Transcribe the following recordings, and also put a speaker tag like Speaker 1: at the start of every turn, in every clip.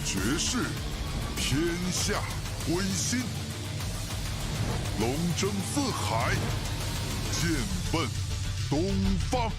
Speaker 1: 绝世，天下归心。龙争四海，剑奔东方。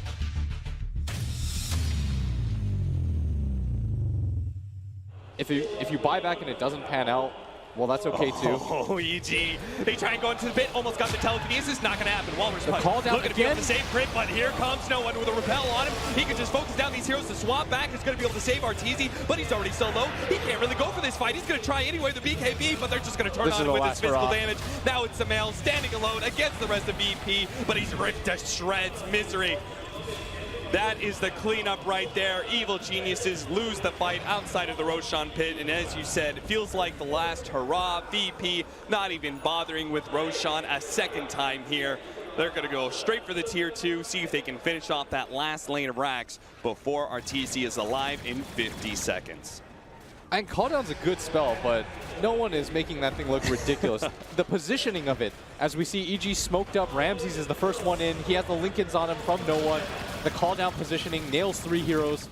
Speaker 2: If you buy back and it doesn't pan out, well, that's okay too.
Speaker 3: Oh, EG. They try and go into the pit, almost got the telekinesis, not going to happen. Walrus punch.
Speaker 2: Call down
Speaker 3: looking to be able to save Crit, but here comes no one with a repel on him. He can just focus down these heroes to swap back. He's going to be able to save Arteezy, but he's already so low. He can't really go for this fight. He's going to try anyway, the BKB, but they're just going to turn on him with his physical damage. Now it's Samael standing alone against the rest of VP, but he's ripped to shreds. Misery. That is the cleanup right there. Evil Geniuses lose the fight outside of the Roshan pit, and as you said, it feels like the last hurrah. VP not even bothering with Roshan a second time here. They're going to go straight for the tier 2, see if they can finish off that last lane of racks before Arteezy is alive in 50 seconds.
Speaker 2: And call down's a good spell, but no one is making that thing look ridiculous. The positioning of it, as we see EG smoked up, Ramses is the first one in. He has the Lincolns on him from no one. The call down positioning nails 3 heroes.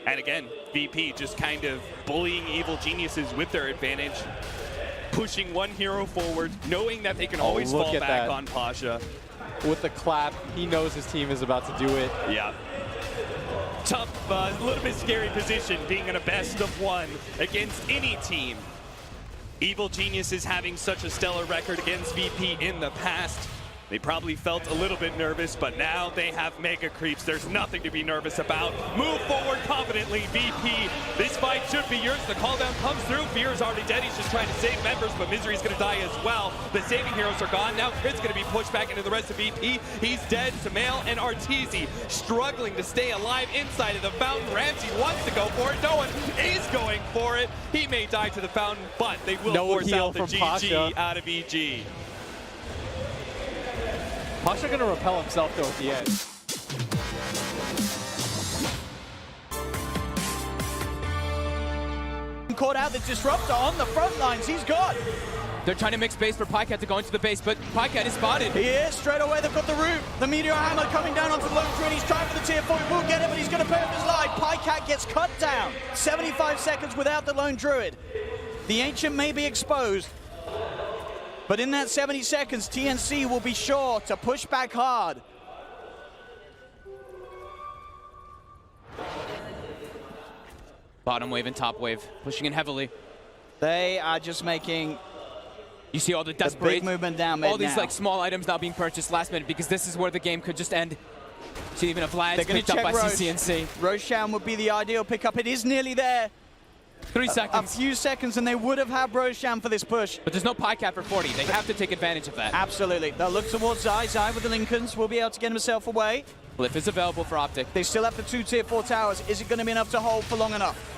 Speaker 3: And again, VP just kind of bullying Evil Geniuses with their advantage. Pushing one hero forward, knowing that they can always fall back on Pasha.
Speaker 2: With the clap, he knows his team is about to do it.
Speaker 3: Yeah. Tough, a little bit scary position being in a best of 1 against any team. Evil Geniuses having such a stellar record against VP in the past. They probably felt a little bit nervous, but now they have mega creeps. There's nothing to be nervous about. Move forward confidently, VP. This fight should be yours. The call down comes through. Fear is already dead. He's just trying to save members, but Misery's going to die as well. The saving heroes are gone. Now Crit's going to be pushed back into the rest of VP. He's dead. Samael and Arteezy struggling to stay alive inside of the fountain. Ramsey wants to go for it. No one is going for it. He may die to the fountain, but they will force out the GG
Speaker 2: Pasha
Speaker 3: out of EG.
Speaker 2: Pasha gonna repel himself though at the end.
Speaker 4: Caught out the Disruptor on the front lines, he's gone.
Speaker 5: They're trying to make space for Pycat to go into the base, but Pycat is spotted.
Speaker 4: He is, straight away they've got the root. The Meteor Hammer coming down onto the lone tree, and he's trying for the tier 4, he will get it, but he's gonna pay up his life. Pycat gets cut down. 75 seconds without the lone druid. The Ancient may be exposed, but in that 70 seconds, TNC will be sure to push back hard.
Speaker 5: Bottom wave and top wave, pushing in heavily.
Speaker 4: They are just making
Speaker 5: you see all the desperate
Speaker 4: big movement down mid
Speaker 5: all these
Speaker 4: now.
Speaker 5: like small items now being purchased last minute because this is where the game could just end. See even a Vlad's picked up by CCNC.
Speaker 4: Roshan would be the ideal pickup. It is nearly there.
Speaker 5: 3 seconds.
Speaker 4: A few seconds and they would have had Roshan for this push.
Speaker 5: But there's no Pycat for 40. They have to take advantage of that.
Speaker 4: Absolutely. They'll look towards Zai. Zai with the Lincolns will be able to get himself away.
Speaker 5: Glyph is available for Optic.
Speaker 4: They still have the 2 tier 4 towers. Is it going to be enough to hold for long enough?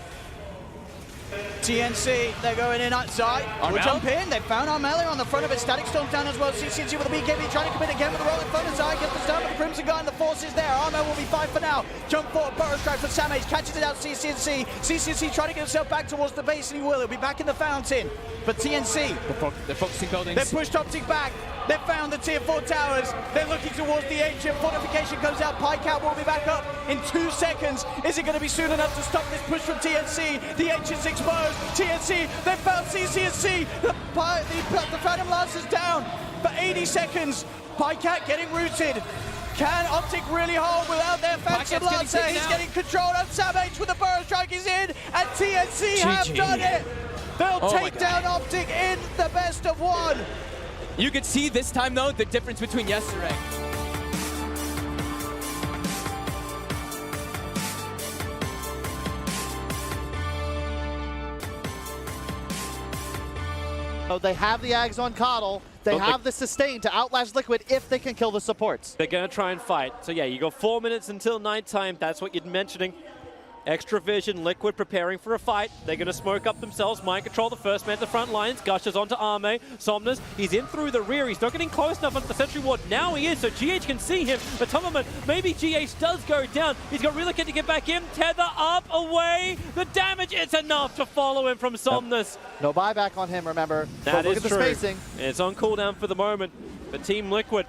Speaker 4: TNC, they're going in at Zai. Will jump in. They found Armelia on the front of it. Static Storm down as well. CCNC with the BKB trying to commit again with the rolling phone. Zai gets the stun with the Crimson Guard and the force is there. Armel will be fine for now. Jump forward, Burrow Strike for Samage. Catches it out CCNC. CCNC trying to get himself back towards the base and he will. He'll be back in the fountain. But TNC,
Speaker 5: they're focusing buildings.
Speaker 4: They've pushed Optic back. They've found the tier 4 towers. They're looking towards the Ancient. Fortification comes out. Pycat will be back up in 2 seconds. Is it going to be soon enough to stop this push from TNC? The Ancient's exposed. TNC, they've found CCNC. The Phantom Lance is down for 80 seconds. Pycat getting rooted. Can Optic really hold without their Phantom Lancer? He's getting controlled. And Sam H with the Burrow Strike is in. And TNC have done it. They'll take down Optic in the best of 1.
Speaker 5: You could see this time, though, the difference between yesterday.
Speaker 6: So they have the Ags on Coddle. They have the sustain to outlast Liquid if they can kill the supports.
Speaker 7: They're going to try and fight. So yeah, you got 4 minutes until nighttime. That's what you're mentioning. Extra vision, Liquid preparing for a fight. They're going to smoke up themselves. Mind control the first man at the front lines. Gushes onto Arme. Somnus, he's in through the rear. He's not getting close enough onto the sentry ward. Now he is, so GH can see him. But Tomerman, maybe GH does go down. He's got Relocate to get back in. Tether up, away. The damage, it's enough to follow him from Somnus.
Speaker 6: No buyback on him, remember.
Speaker 7: That
Speaker 6: look
Speaker 7: is
Speaker 6: at the
Speaker 7: true.
Speaker 6: spacing.
Speaker 7: It's on cooldown for the moment. But Team Liquid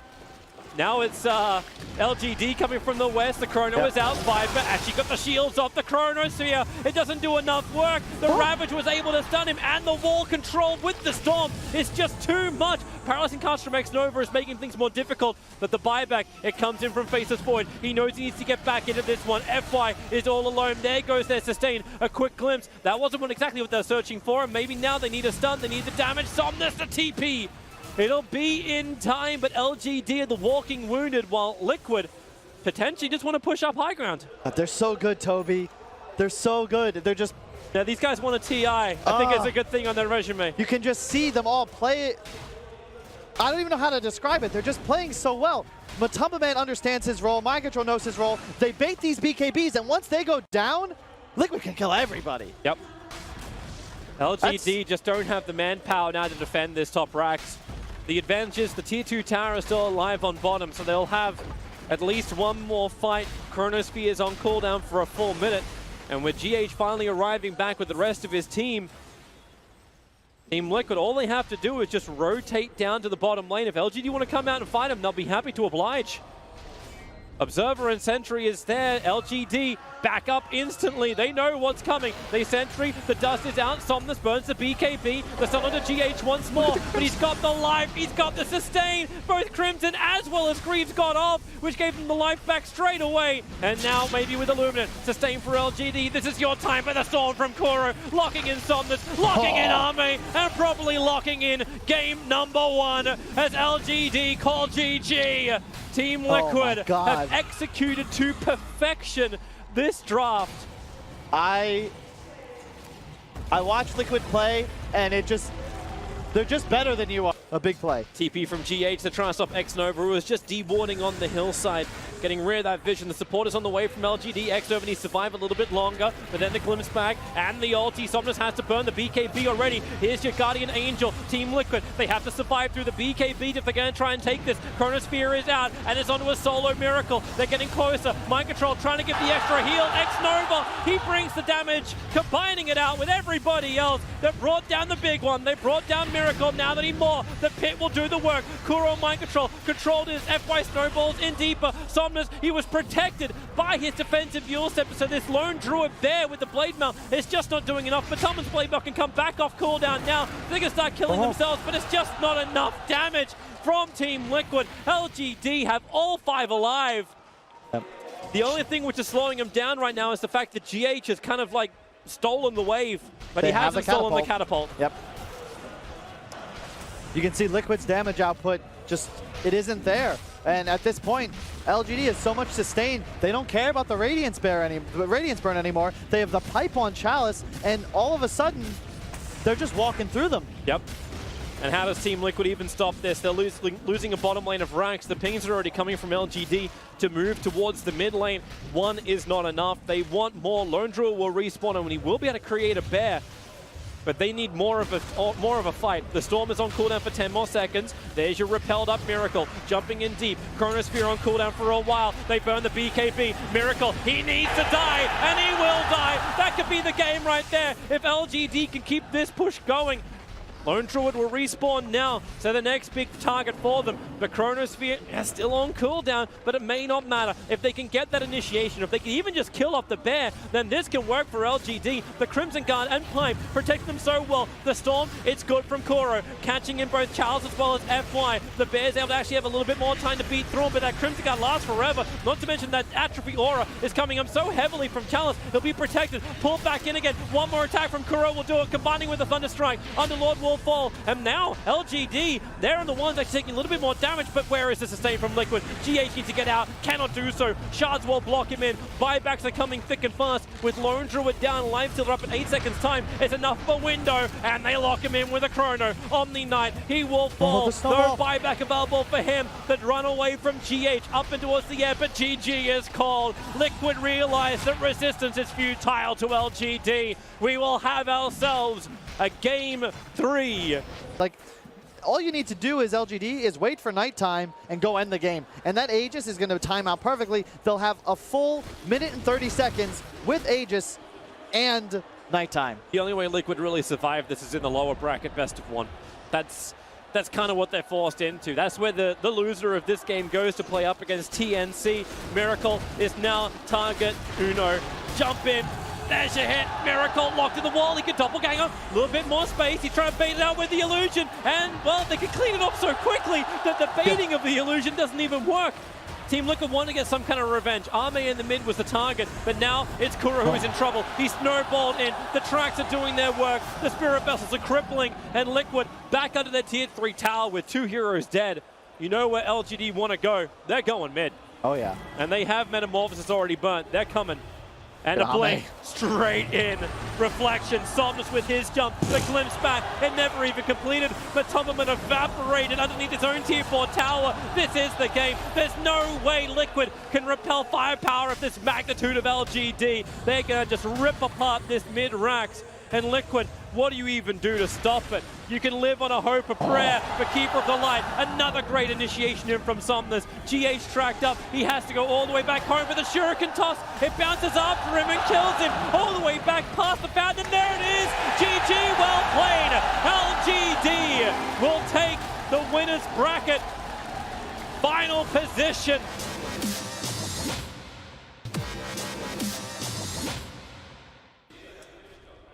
Speaker 7: Now it's LGD coming from the west. The Chrono is out. Viper actually got the shields off the Chronosphere. It doesn't do enough work. The Ravage was able to stun him, and the wall control with the Storm is just too much. Paralyzing cast from X-Nova is making things more difficult, but the buyback, it comes in from Faceless Void. He knows he needs to get back into this one. FY is all alone. There goes their sustain. A quick glimpse. That wasn't exactly what they're searching for, and maybe now they need a stun. They need the damage. Somnus, the TP. It'll be in time, but LGD are the walking wounded, while Liquid potentially just want to push up high ground.
Speaker 6: They're so good, Toby. They're so good. They're just...
Speaker 7: Now, these guys want a TI. I think it's a good thing on their resume.
Speaker 6: You can just see them all play it. I don't even know how to describe it. They're just playing so well. Matumba Man understands his role. Mind Control knows his role. They bait these BKBs, and once they go down, Liquid can kill everybody.
Speaker 7: Yep. LGD just don't have the manpower now to defend this top racks. The advantage is the tier 2 tower is still alive on bottom, so they'll have at least one more fight. Chronosphere is on cooldown for a full minute, and with GH finally arriving back with the rest of his team, Team Liquid, all they have to do is just rotate down to the bottom lane. If LGD want to come out and fight them, they'll be happy to oblige. Observer and Sentry is there. LGD back up instantly. They know what's coming. They Sentry, the dust is out. Somnus burns the BKB. The stun onto GH once more, but he's got the life. He's got the sustain. Both Crimson as well as Greaves got off, which gave them the life back straight away. And now maybe with Illuminate. Sustain for LGD. This is your time for the Storm from Kuro. Locking in Somnus, locking in Arme, and probably locking in game number 1 as LGD call GG. Team Liquid have executed to perfection this draft.
Speaker 6: I watch Liquid play, and they're just better than you are. A big play.
Speaker 7: TP from GH to try and stop X-Nova, who was just dewarding on the hillside, getting rid of that vision. The support is on the way from LGD. X-Nova needs to survive a little bit longer, but then the glimpse back and the ulti. Somnus has to burn the BKB already. Here's your Guardian Angel. Team Liquid, they have to survive through the BKB if they're going to try and take this. Chronosphere is out, and it's onto a solo Miracle. They're getting closer. Mind Control trying to get the extra heal. X-Nova, he brings the damage, combining it out with everybody else. They brought down the big one. They brought down Miracle. Now they need more. The pit will do the work. Kuro Mind Control controlled his FY snowballs in deeper. Somnus, he was protected by his defensive Fuel Scepter, so this lone druid there with the Blade Mail is just not doing enough. But Tommen's Blade Mail can come back off cooldown now. They can start killing themselves, but it's just not enough damage from Team Liquid. LGD have all 5 alive. The only thing which is slowing him down right now is the fact that GH has kind of like stolen the wave, but he hasn't stolen the catapult.
Speaker 6: Yep. You can see Liquid's damage output, it isn't there. And at this point, LGD has so much sustain, they don't care about the Radiance Burn anymore. They have the pipe on Chalice, and all of a sudden, they're just walking through them.
Speaker 7: Yep. And how does Team Liquid even stop this? They're losing a bottom lane of ranks. The pings are already coming from LGD to move towards the mid lane. 1 is not enough. They want more. Lone Druid will respawn, and he will be able to create a bear. But they need more of a fight. The Storm is on cooldown for 10 more seconds. There's your repelled up Miracle, jumping in deep. Chronosphere on cooldown for a while. They burn the BKB. Miracle, he needs to die, and he will die. That could be the game right there if LGD can keep this push going. Lone Druid will respawn now, so the next big target for them. The Chronosphere is still on cooldown, but it may not matter. If they can get that initiation, if they can even just kill off the bear, then this can work for LGD. The Crimson Guard and Pipe protect them so well. The Storm, it's good from Kuro, catching in both Charles as well as FY. The Bear's able to actually have a little bit more time to beat through him, but that Crimson Guard lasts forever. Not to mention that Atrophy Aura is coming up so heavily from Chalice. He'll be protected. Pulled back in again. One more attack from Kuro will do it, combining with the Thunder Strike. Underlord will fall, and now LGD, they're the ones that are taking a little bit more damage, but where is the sustain from Liquid? GH needs to get out, cannot do so. Shards will block him in. Buybacks are coming thick and fast with Lone Druid down, Life Stealer up in 8 seconds time. It's enough for window, and they lock him in with a Chrono. Omni Knight, he will fall. No buyback available for him. That run away from GH up and towards the air, but GG is called. Liquid realize that resistance is futile to LGD. We will have ourselves a game 3.
Speaker 6: Like, all you need to do as LGD is wait for nighttime and go end the game. And that Aegis is going to time out perfectly. They'll have a full minute and 30 seconds with Aegis and nighttime.
Speaker 7: The only way Liquid really survive this is in the lower bracket best of 1. That's that's kind of what they're forced into. That's where the loser of this game goes to play up against TNC. Miracle is now target uno. Jump in. There's your hit. Miracle locked in the wall. He can doppelganger. A little bit more space. He tried to bait it out with the illusion. And, well, they can clean it up so quickly that the baiting of the illusion doesn't even work. Team Liquid want to get some kind of revenge. Arme in the mid was the target, but now it's Kura who is in trouble. He's snowballed in. The tracks are doing their work. The Spirit Vessels are crippling, and Liquid back under their tier 3 tower with 2 heroes dead. You know where LGD want to go. They're going mid.
Speaker 6: Oh, yeah.
Speaker 7: And they have Metamorphosis already burnt. They're coming. And a blink straight in. Reflection, Somnus with his jump, the glimpse back, it never even completed, but Tomberman evaporated underneath his own tier 4 tower. This is the game. There's no way Liquid can repel firepower of this magnitude of LGD. They're gonna just rip apart this mid-racks. And Liquid, what do you even do to stop it? You can live on a hope, a prayer, but Keeper of the Light, another great initiation in from Somnus. GH tracked up, he has to go all the way back home with a shuriken toss. It bounces after him and kills him all the way back past the fountain. There it is, GG, well played. LGD will take the winner's bracket. Final position.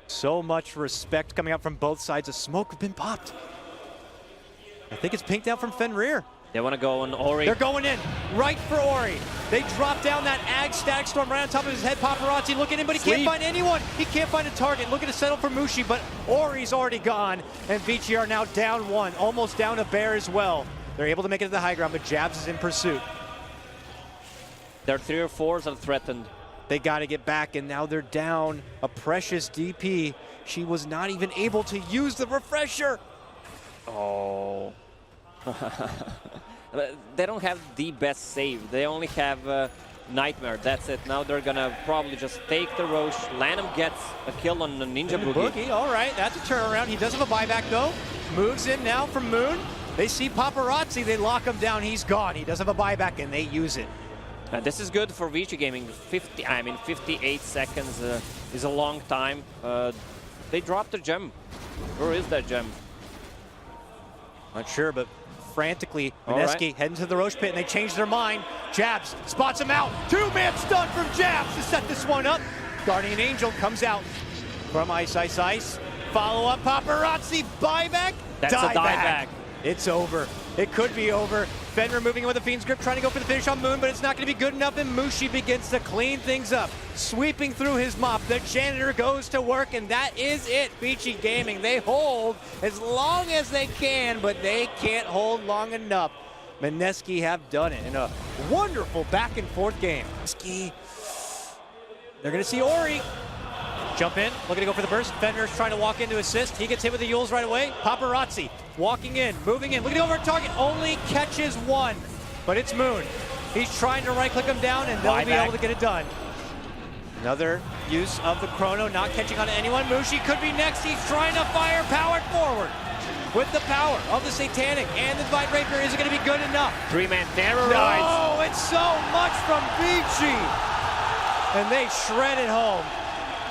Speaker 8: So much respect coming out from both sides. The smoke have been popped. I think it's pinked out from Fenrir.
Speaker 7: They want to go on Ori.
Speaker 8: They're going in, right for Ori. They drop down that Ag Static Storm right on top of his head. Paparazzi looking in, but he can't find anyone. He can't find a target. Looking to settle for Mushi, but Ori's already gone. And Vici are now down 1, almost down a bear as well. They're able to make it to the high ground, but Jabs is in pursuit.
Speaker 7: Their 3 or 4s are threatened.
Speaker 8: They got to get back, and now they're down a precious DP. She was not even able to use the refresher.
Speaker 7: Oh. They don't have the best save. They only have Nightmare. That's it. Now they're going to probably just take the Roche. Lanham gets a kill on the Ninja Boogie.
Speaker 8: All right, that's a turnaround. He does have a buyback, though. Moves in now from Moon. They see Paparazzi. They lock him down. He's gone. He does have a buyback, and they use it.
Speaker 7: This is good for Vici Gaming. 58 seconds is a long time. They dropped their gem. Where is that gem?
Speaker 8: Not sure, but frantically, Mineski heading to the Roche pit, and they change their mind. Jabs spots him out. 2-man stun from Jabs to set this one up. Guardian Angel comes out from Ice. Follow up, Paparazzi, buyback.
Speaker 7: That's a dieback.
Speaker 8: It's over. It could be over. Fenrir moving with a Fiend's Grip, trying to go for the finish on Moon, but it's not going to be good enough, and Mushi begins to clean things up. Sweeping through his mop, the janitor goes to work, and that is it. Vici Gaming, they hold as long as they can, but they can't hold long enough. Mineski have done it in a wonderful back-and-forth game. Mineski, they're going to see Ori. Jump in, looking to go for the burst. Fenrir's trying to walk in to assist. He gets hit with the Yules right away. Paparazzi walking in, moving in, looking over at target. Only catches 1, but it's Moon. He's trying to right-click him down, and they'll be able to get it done. Another use of the Chrono, not catching on anyone. Mushi could be next. He's trying to fire powered forward. With the power of the Satanic and the Divine Rapier, is it going to be good enough?
Speaker 7: 3-man terrorize.
Speaker 8: No, it's so much from Vici. And they shred it home.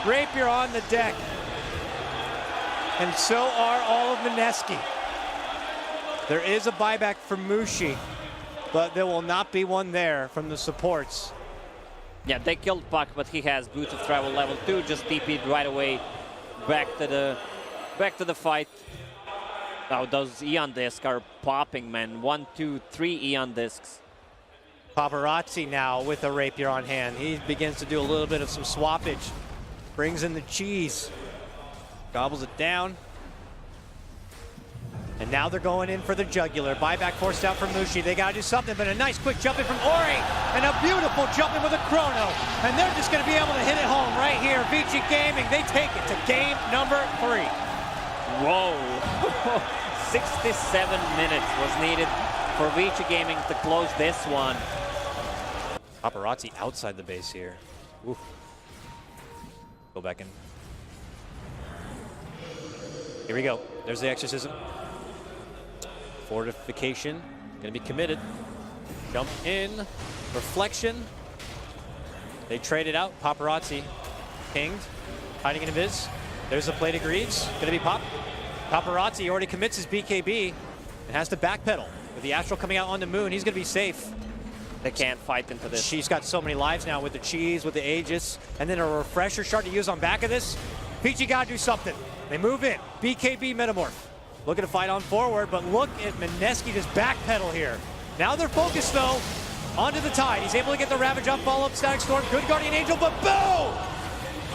Speaker 8: Rapier on the deck. And so are all of Mineski. There is a buyback for Mushi, but there will not be one there from the supports.
Speaker 7: Yeah, they killed Puck, but he has Boots of Travel level 2, just TP'd right away back to the fight. Now those Eon discs are popping, man. 1, 2, 3 Eon discs.
Speaker 8: Paparazzi now with a Rapier on hand. He begins to do a little bit of some swappage. Brings in the cheese. Gobbles it down. And now they're going in for the jugular. Buyback forced out from Mushi. They got to do something, but a nice quick jump in from Ori. And a beautiful jump in with a Chrono. And they're just going to be able to hit it home right here. Vici Gaming, they take it to game number 3.
Speaker 7: Whoa. 67 minutes was needed for Vici Gaming to close this one.
Speaker 8: Paparazzi outside the base here. Oof. Go back in. Here we go. There's the exorcism. Fortification. Gonna be committed. Jump in. Reflection. They trade it out. Paparazzi pinged. Hiding in a Viz. There's the plate of greaves. Gonna be popped. Paparazzi already commits his BKB. and has to backpedal. With the Astral coming out on the Moon, he's going to be safe.
Speaker 7: They can't fight into this.
Speaker 8: She's got so many lives now with the Cheese, with the Aegis, and then a refresher shard to use on back of this. Peachy got to do something. They move in. BKB Metamorph. Looking to fight on forward, but look at Mineski just backpedal here. Now they're focused, though, onto the Tide. He's able to get the Ravage up, follow up Static Storm. Good Guardian Angel, but boom!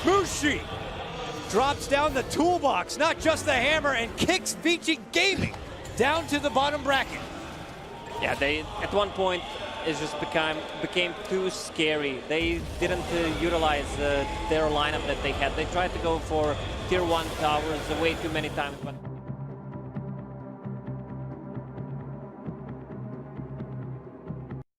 Speaker 8: Mushi drops down the toolbox, not just the hammer, and kicks Vici Gaming down to the bottom bracket.
Speaker 7: Yeah, they at one point it just became too scary. They didn't utilize their lineup that they had. They tried to go for tier 1 towers way too many times, but